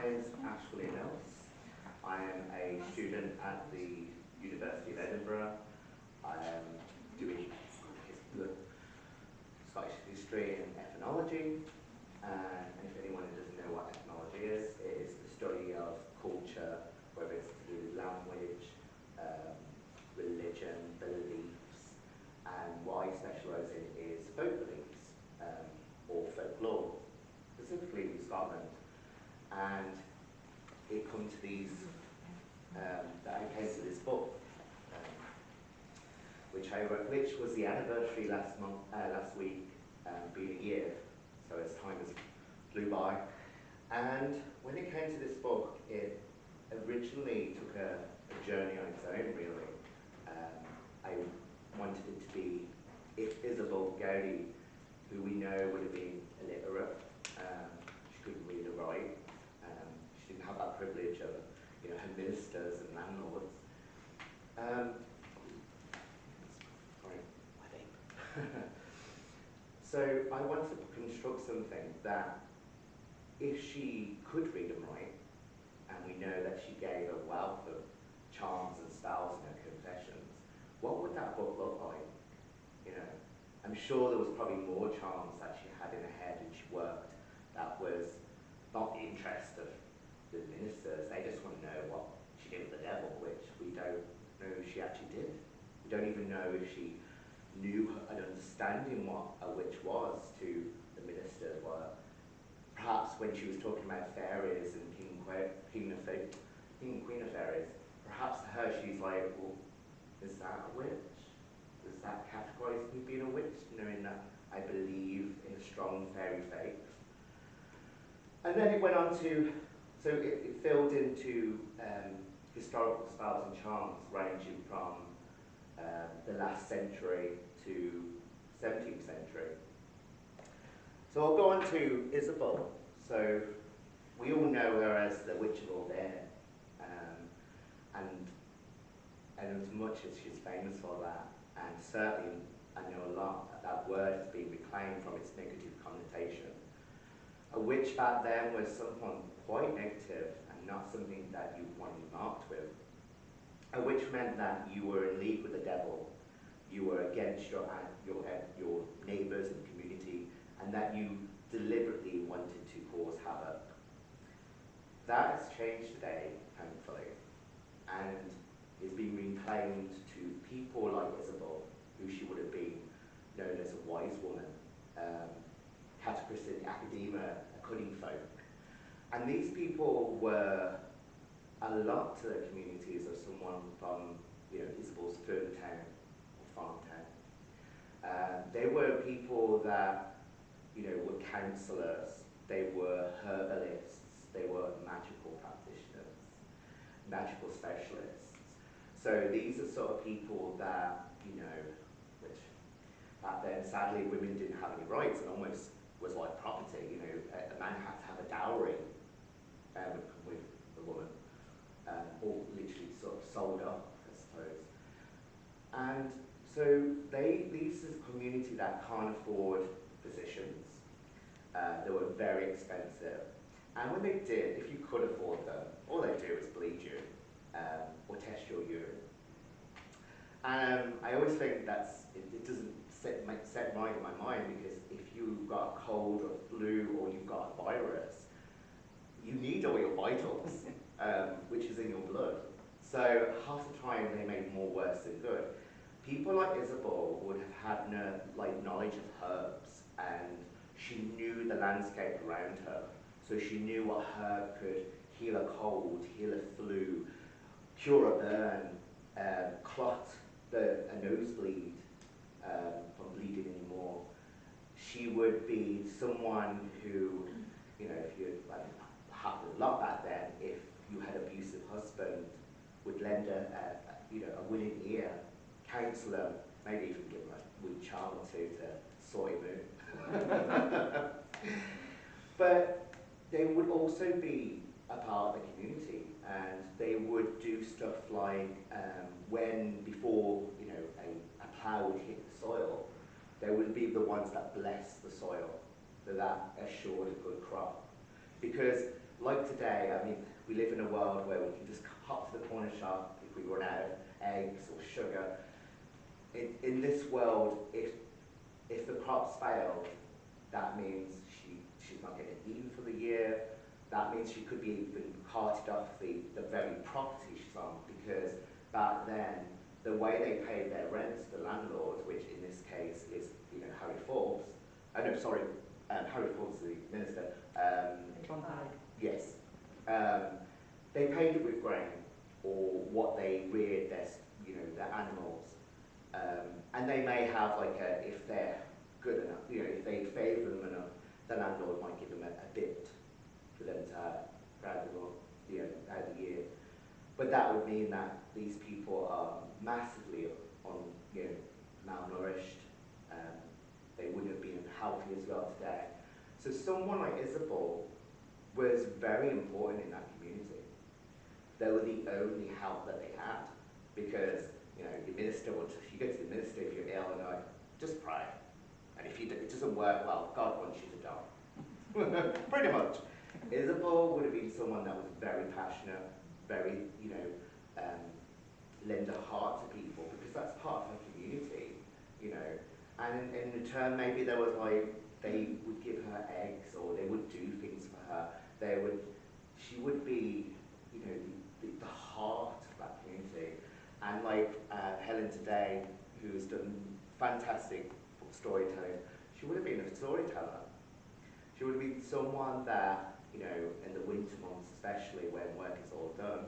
I am a student at the University of Edinburgh. I am doing Scottish history and ethnology. And if anyone who doesn't know what ethnology is, it is the study of culture, whether it's to do with language, religion, beliefs. And what I specialise in is folk beliefs, or folklore, specifically in Scotland. And it comes to these, that I came to this book, which I wrote, which was the anniversary last week, being a year. So as time has flew by. And when it came to this book, it originally took a journey on its own, really. I wanted it to be Isobel Gowdie, who we know would have been illiterate. She couldn't read or write. She didn't have that privilege of, her ministers and landlords. So I wanted to construct something that, if she could read and write, and we know that she gave a wealth of charms and spells in her confessions, what would that book look like? I'm sure there was probably more charms that she had in her head and she worked that was not the interest of the ministers. They just want to know what she did with the devil, which we don't know if she actually did. We don't even know if she knew an understanding what a witch was to the ministers. Were perhaps when she was talking about fairies and King and Queen of Fairies, perhaps to her she's like, well, is that a witch? Does that categorise me being a witch, knowing that I believe in a strong fairy faith? And then it went on to, so it filled into historical spells and charms ranging from the last century to 17th century. So I'll go on to Isobel. So we all know her as the Witch of Nairn, and as much as she's famous for that, and certainly I know a lot that word has been reclaimed from its negative connotation. A witch back then was someone quite negative and not something that you want to be marked with. A witch meant that you were in league with the devil, you were against your neighbours and community, and that you deliberately wanted to cause havoc. That has changed today, thankfully, and is being reclaimed to people like Isobel, who she would have been known as a wise woman, categorised in academia, a cunning folk. And these people were a lot to the communities of someone from, Isobel's third town or farm town. They were people that, were counsellors, they were herbalists, they were magical practitioners, magical specialists. So these are sort of people that, which back then, sadly, women didn't have any rights and almost was like property. A man had to have a dowry with the woman, or literally sort of sold up, I suppose. And so these is a community that can't afford physicians. They were very expensive. And when they did, if you could afford them, all they do is bleed you or test your urine. I always think it doesn't set right in my mind, because if you've got a cold or flu or you've got a virus, you need all your vitals, which is in your blood. So half the time they make more worse than good. People like Isobel would have had knowledge of herbs, and she knew the landscape around her. So she knew what herb could heal a cold, heal a flu, cure a burn, clot a nosebleed from bleeding anymore. She would be someone who, if you happened a lot back then, if you had an abusive husband, would lend a willing ear, counsel them, maybe even give them a wee charm or two to sort him out. But they would also be a part of the community, and they would do stuff like before a plough would hit the soil, they would be the ones that blessed the soil, so that assured a good crop. Because like today, I mean, we live in a world where we can just hop to the corner shop if we run out of eggs or sugar. In this world, if the crops fail, that means she's not getting eaten for the year. That means she could be even carted off the very property she's on, because back then, the way they paid their rents, the landlord, which in this case is, you know, Harry Forbes. Oh no, sorry, Harry Forbes, the minister. John Howard. Yes. They paid it with grain, or what they reared their, you know, their animals. And they may have like if they're good enough, you know, if they favour them enough, the landlord might give them a bit for them to have rather than, you know, out the year. But that would mean that these people are massively on, you know, malnourished. They wouldn't have been healthy as well today. So someone like Isobel was very important in that community. They were the only help that they had, because, you know, the minister would, if you go to the minister if you're ill and like, just pray. And if it doesn't work well, God wants you to die. Pretty much. Isobel would have been someone that was very passionate, very, you know, lend a heart to people, because that's part of her community, you know. And in return, maybe there was like, they would give her eggs, or they would do things for her. She would be, you know, the heart of that community. And like Helen today, who has done fantastic storytelling, she would have been a storyteller. She would have been someone that, you know, in the winter months especially, when work is all done,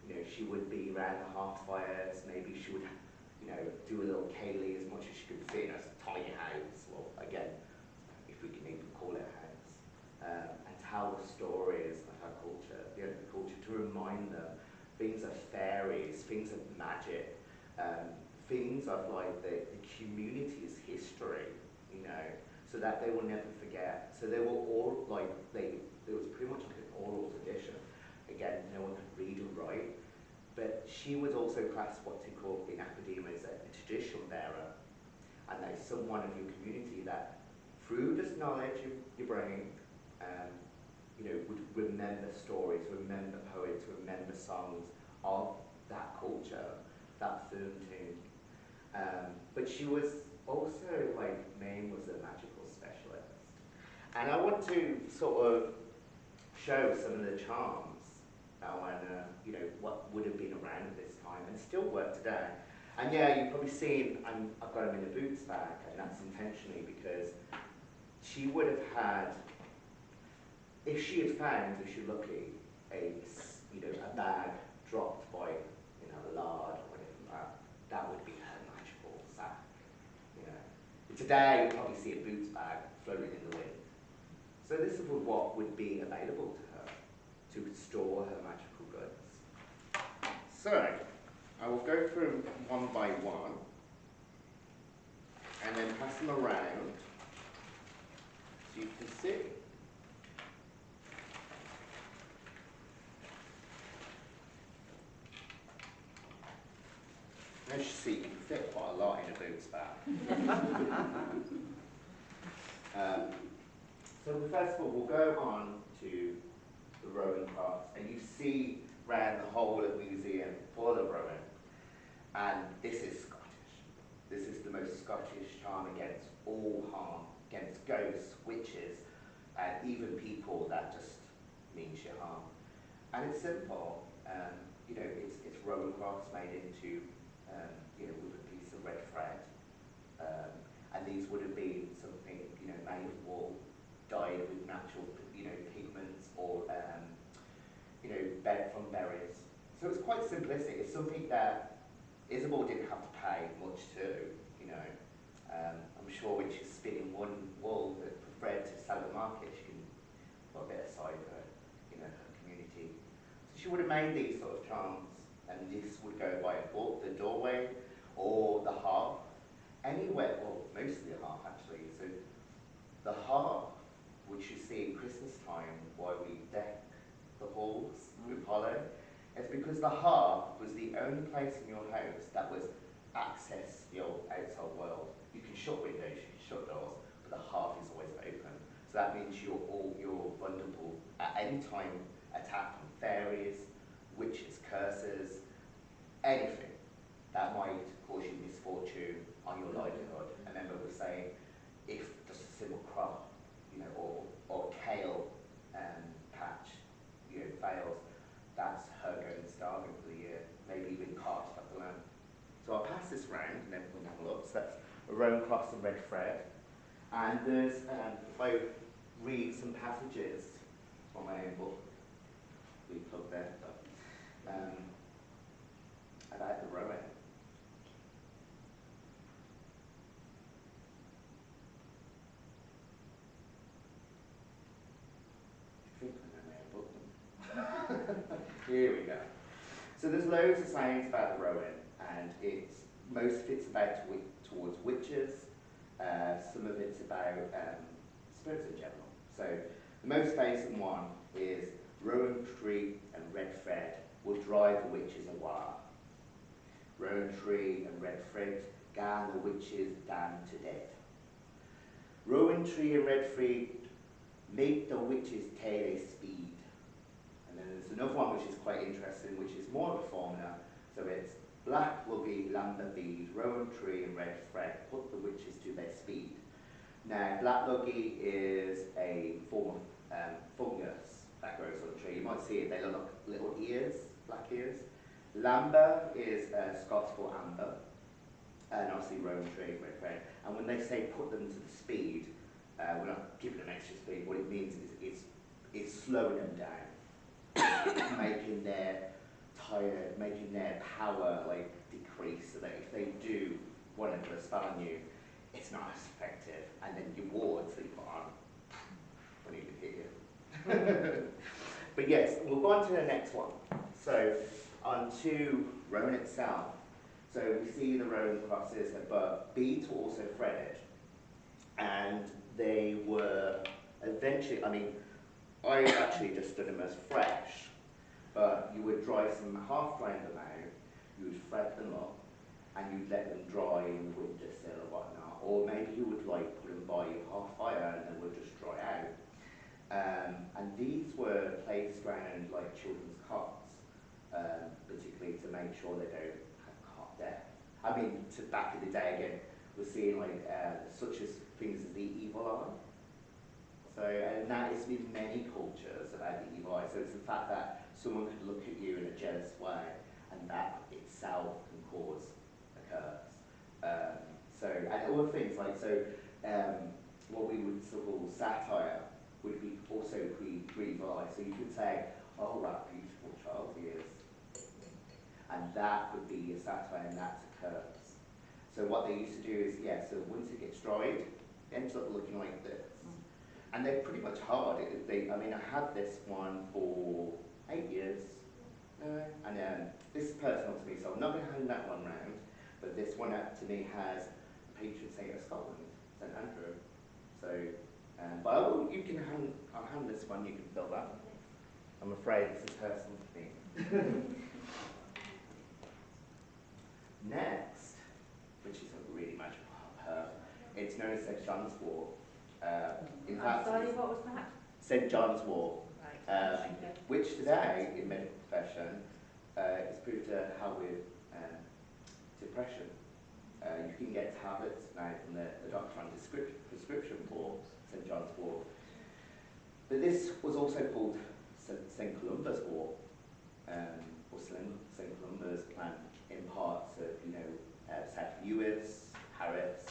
you know, she would be around the hearth fires. Maybe she would, you know, do a little ceilidh as much as she could fit in a tiny house, well, again, if we can even call it a house, and tell the stories of her culture, the culture, to remind them things of fairies, things of magic, things of like the community's history, you know, so that they will never forget. So they were all like, there was pretty much like an oral tradition. Again, no one could read or write, but she was also classed what they call in academia as a tradition bearer, and that is someone of your community that, through this knowledge you're bringing, you know, would remember stories, remember poets, remember songs of that culture, that film tune. But she was also, like, Nairn was a magical specialist. And I want to sort of show some of the charms and you know, what would have been around at this time and still work today. And yeah, you've probably seen, I've got them in a boots bag, and that's intentionally because she would have had, if she had found, if she's lucky, you know, a bag dropped by, you know, a lard or whatever like that, that would be her magical sack, you know. But today, you probably see a boots bag floating in the wind. So this is what would be available to her to store her magical goods. So, I will go through one by one and then pass them around so you can see. As you see, you can fit quite a lot in a boots bag. So first of all, we'll go on to the Rowan Path, and you see around the whole of the museum full of Rowan. And this is Scottish. This is the most Scottish charm against all harm, against ghosts, witches, and even people that just means you harm. And it's simple. You know, it's Rowan crafts made into, you know, with a piece of red thread. And these would have been something, you know, made of wool, dyed with natural, you know, pigments, or you know, from berries. So it's quite simplistic. It's something that Isobel didn't have to pay much to, you know. I'm sure when she's spinning one wool for thread to sell at the market, she can put a bit aside for, you know, her community. So she would have made these sort of charms, and this would go by the doorway or the hearth. Anywhere, well, mostly the hearth actually. So the hearth, which you see at Christmas time, why we deck the halls with hollow, is because the hearth was the only place in your house that was access the outside world. You can shut windows, you can shut doors, but the hearth is always open. So that means you're vulnerable at any time attack on fairies, witches' curses, anything that might cause you misfortune on your livelihood. And remember we're saying if just a simple crop, or kale patch, fails, that's her going starving for the year, maybe even carted off the land. So I'll pass this round and then we'll have a look. So that's a rowan cross and red thread. And there's, if I read some passages from my own book, we plug there, but, about the rowan. Here we go. So there's loads of sayings about the rowan, and most of it's about towards witches. Some of it's about spirits in general. So the most basic one is rowan tree and red thread will drive the witches away. Rowan tree and red thread gan the witches down to death. Rowan tree and red thread make the witches take their speed. And then there's another one which is quite interesting, which is more of a formula. So it's black luggy, lamber bead, rowan tree and red thread put the witches to their speed. Now, black luggy is a form of fungus that grows on the tree. You might see it, they look like little ears, black ears. Lamber is Scots for amber, and obviously rowan tree, red thread. And when they say put them to the speed, we're not giving them extra speed. What it means is it's slowing them down, making their power decrease, so that if they do want to put a spell on you, it's not as effective. And then your wards that you put on won't even hit you. But yes, we'll go on to the next one. So on to rowan itself. So we see the rowan crosses, but beads were also threaded, and they were eventually, I actually just done them as fresh, but you would dry some, half-drying them out, you would thread them up, and you'd let them dry in the windowsill or whatnot, or maybe you would put them by your half fire and they would just dry out. And these were placed around children's cots, particularly to make sure they don't have cot death. To back in the day again, we're seeing such as things as the evil eye. So, and that is in many cultures about the evil eye. So it's the fact that someone could look at you in a jealous way, and that itself can cause a curse. And other things what we would call satire would be also evil eye. So you could say, oh, what a beautiful child he is. And that would be a satire, and that's a curse. So what they used to do is, so once it gets dried, it ends up looking like this. And they're pretty much hard. I had this one for 8 years. And this is personal to me, so I'm not going to hang that one round. But this one to me has a patron saint of Scotland, St Andrew. So, but I'll hand this one, you can fill that. I'm afraid this is personal to me. Next, which is a really magical herb, it's known as St John's wort. In fact, sorry, what was that? St John's wort, Right. which today in medical profession is proved to help with depression. You can get tablets now from the doctor on prescription for St John's wort. But this was also called St Columba's wort, or St Columba's plant in parts of South Lewis, Harris,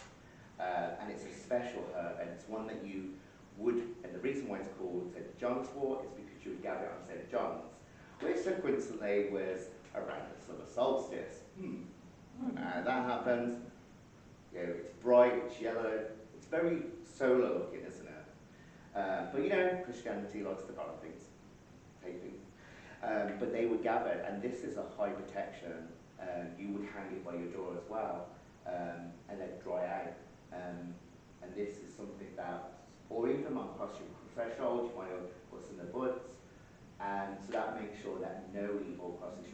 and it's a special herb, and it's one that you would, and the reason why it's called St John's wort is because you would gather it on St John's, which coincidentally was around the summer solstice. That happens. It's bright, it's yellow, it's very solar looking, isn't it? But Christianity likes to borrow things, take things. But they would gather, and this is a high protection. You would hang it by your door as well, and let it dry out. And this is something that, or even across your threshold, you might have put in the woods, and so that makes sure that no evil crosses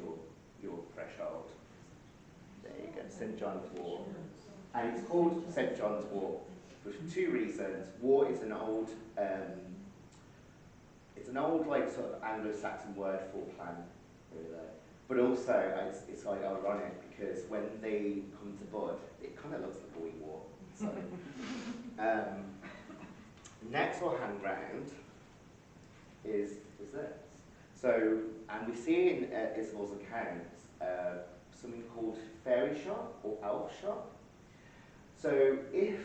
your threshold. There you go, St John's wort. And it's called St John's wort for two reasons. Wort is an old, it's an old like sort of Anglo-Saxon word for plan, really. But also it's like ironic because when they come to bud, it kind of looks like a wee war. So next we'll hang round is this. So, and we see in Isobel's accounts something called fairy shot or elf shot. So if,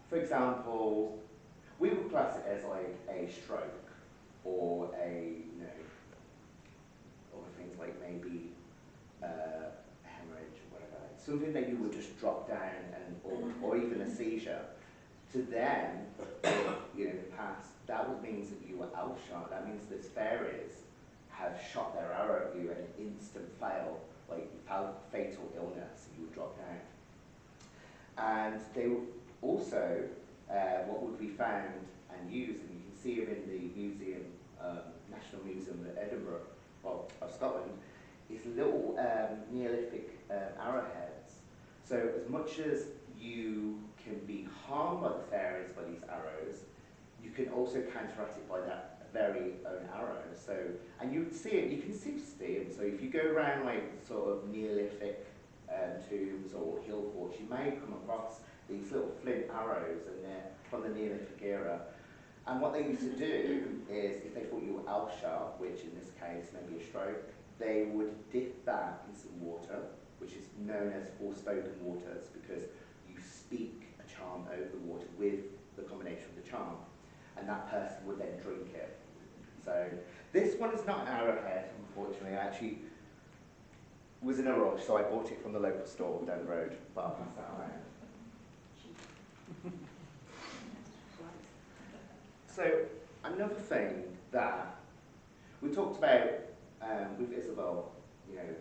for example, we would class it as like a stroke or a, or things like maybe hemorrhage or whatever, something that you would just drop down and, or even a seizure. To them, the past, that would mean that you were elf shot. That means that fairies have shot their arrow at you at an instant fatal illness, you would drop down. And they also, what would be found and used, and you can see them in the museum, National Museum of Edinburgh, well, of Scotland, is little Neolithic arrowheads. So as much as you can be harmed by the fairies by these arrows, you can also counteract it by that very own arrow. So, and you see it, you can see them. So if you go around like sort of Neolithic tombs or hill forts, you may come across these little flint arrows, and they're from the Neolithic era. And what they used to do is, if they thought you were elf shot, which in this case may be a stroke, they would dip that in some water, which is known as Forspoken waters, because you speak a charm over the water with the combination of the charm, and that person would then drink it. So this one is not an arrowhead, unfortunately. I actually was in a rush, so I bought it from the local store down the road, but I'll pass that around. So another thing that we talked about with Isobel,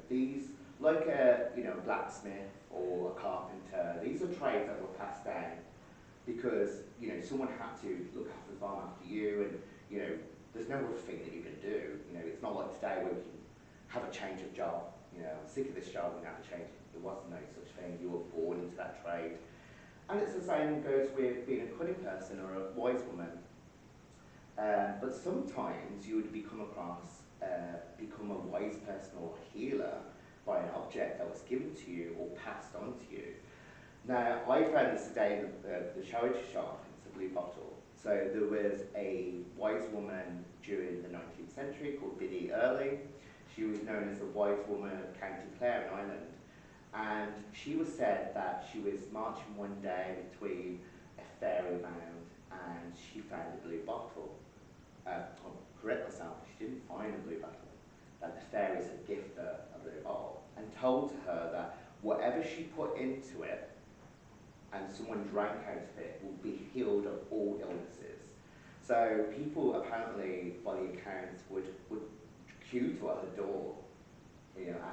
these, like a blacksmith or a carpenter, these are trades that were passed down because someone had to look after the farm after you, and there's no other thing that you can do. It's not like today where we can have a change of job. I'm sick of this job, we have to change it. There was no such thing. You were born into that trade. And it's the same goes with being a cunning person or a wise woman. But sometimes you would become a wise person or a healer by an object that was given to you or passed on to you. Now, I found this today in the shower shop. It's a blue bottle. So there was a wise woman during the 19th century called Biddy Early. She was known as the wise woman of County Clare in Ireland. And she was said that she was marching one day between a fairy mound and she found a blue bottle. I'll correct myself, she didn't find a blue bottle. That the fairies had gifted her a blue bottle and told to her that whatever she put into it and someone drank out of it would be healed of all illnesses. So people apparently, by the accounts, would queue to her door,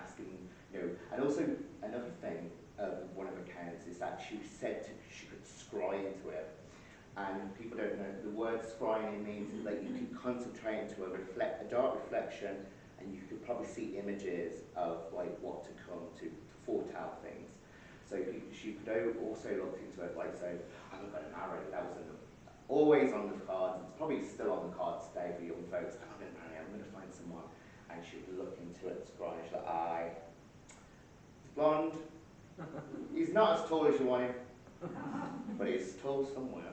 asking, and also another thing, one of the accounts is that she said she could scry into it. And people don't know, the word scrying means that you can concentrate into a dark reflection, and you could probably see images of like what to come to foretell things. So she could also look into it like, so I'm going to marry, that was always on the cards, it's probably still on the cards today for young folks, I'm going to marry, I'm going to find someone. And she would look into it, scry, she's like, aye, he's blonde, he's not as tall as you want him, but he's tall somewhere.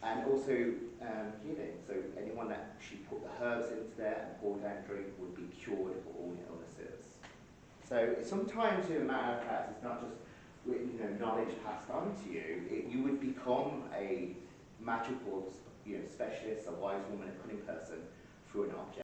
And also healing. So anyone that she put the herbs into there and poured out and drink would be cured of all illnesses. So sometimes, in a matter of fact, it's not just knowledge passed on to you. You would become a magical specialist, a wise woman, a cunning person through an object.